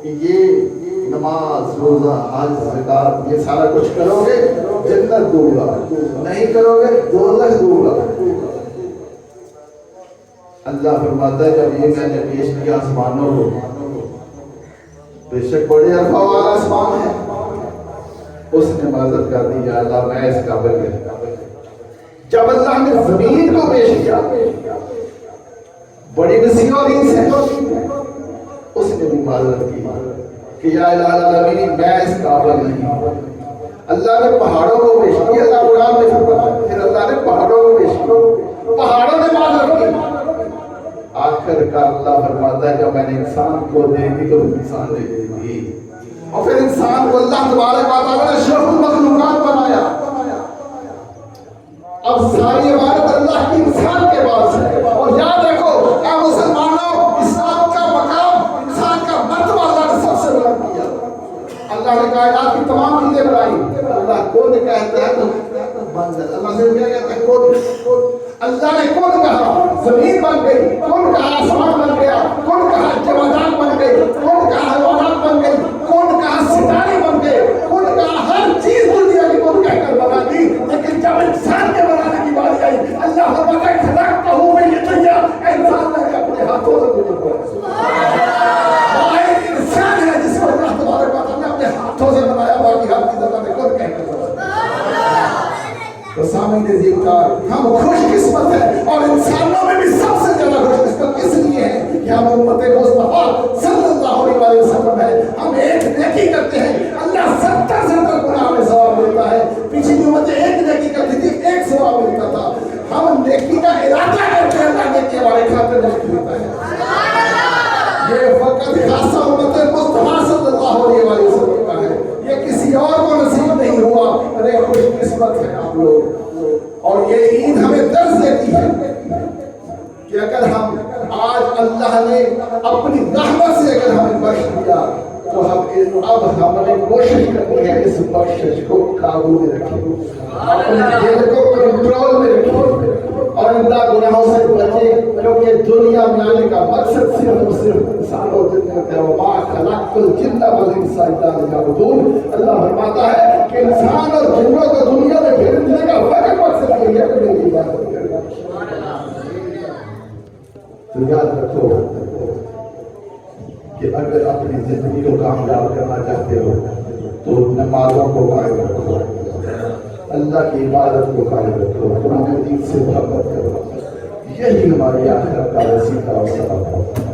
کہ یہ نماز روزہ حج زکات یہ سارا کچھ کرو گے جنت دوں گا، نہیں کرو گے دوزخ دوں گا۔ اللہ فرماتا ہے جب یہ میں نے پیش کیا آسمانوں کو، بے شک بڑے عرفہ والا آسمان ہے، اس نے معذرت کر دی یا اللہ میں اس قابل ہے۔ جب اللہ نے زمین کو پیش کیا بڑی وسیع اور عریض ہے، اس نے بھی معذرت کی کہ یا الہ العالمین میں اس قابل نہیں۔ اللہ نے پہاڑوں کو پیش کیا، اللہ قرآن میں فرماتا ہے، پھر اللہ نے پہاڑوں کو پیش کیا، پہاڑوں نے معذرت کی۔ آخر کا اللہ فرماتا ہے جب میں نے انسان کو دے دی تو انسان نے دے دی، اور پھر انسان کو اللہ تبارک و تعالیٰ نے اشرف المخلوقات بنایا۔ اب ساری عبادت اللہ کی انسان کے پاس ہے، اور یاد رکھو اے مسلمانوں، اسلام کا مقام انسان کا مرتبہ اللہ نے سب سے بلند کیا۔ اللہ نے کائنات کی تمام چیزیں بنائی، اللہ کون کہتا ہے تو بن جاتا، اللہ سے کیا کہتا ہے کون، اللہ نے کون کہا زمین بن گئی، کون کہا آسمان بن گیا، کون کہا جمادات بن گئی، کون کہا حیوانات بن گئی، کون کہا ستارے بن گئے، کون کہا ہر چیز دنیا کی کون کہہ کر بنا دی۔ لیکن جب انسان کے بنانے کی باری آئی، اللہ فرماتا ہے خلقتہ من طین، انسان نے اپنے ہاتھوں سے تجھے بنایا۔ ایک انسان ہے جس کو اللہ تبارک و تعالیٰ نے اپنے ہاتھوں سے بنایا، باقی ہر چیز اللہ نے کون کہہ کر بنایا۔ تو سامعین عزیزکار، ہم خوش قسمت ہیں، اور انسانوں میں بھی سب سے زیادہ خوش قسمت اس لیے ہے کہ ہم امت مصطفیٰ صلی اللہ علیہ وسلم ہے۔ ہم ایک نیکی کرتے ہیں، اللہ 70 گناہ میں ثواب دیتا ہے۔ پچھلی امتیں ایک نیکی کرتی تھی، ایک ثواب ملتا تھا۔ ہم نیکی کا ارادہ کرتے ہیں، اللہ نیکی ہمارے کھاتے میں دیتا ہے۔ یہ فقط خاصہ امت مصطفیٰ صلی اللہ علیہ وسلم کا ہے، یہ کسی اور کو نصیب نہیں ہوا۔ ارے خوش قسمت ہے آپ لوگ۔ اور یہ عید ہمیں درس دیتی ہے کہ اگر ہم آج اللہ نے اپنی رحمت سے اگر ہمیں بخش دیا تو اب ہم نے کوشش کرنی ہے اس بخشش کو قابو میں رکھیں، اپنے دل کو کنٹرول میں رکھیں، اور ان گناہوں سے بچیں، کیونکہ دنیا میں آنے کا مقصد صرف اور صرف انسانوں جنت ہے۔ وما خلقت الجن والانس الا ليعبدون۔ اللہ فرماتا ہے کہ انسان اور جنوں کو دنیا میں بھیجنے کا فقط مقصد یہ ہے کہ میری عبادت کرنا۔ تو یاد رکھو کہ اگر اپنی زندگی کو کامیاب کرنا چاہتے ہو تو نمازوں کو قائم رکھو، اللہ کی عبادت کو قائم رکھو، قرآن مجید سے محبت کرو، یہی ہماری آخرت کا وسیلہ اور سبب ہے۔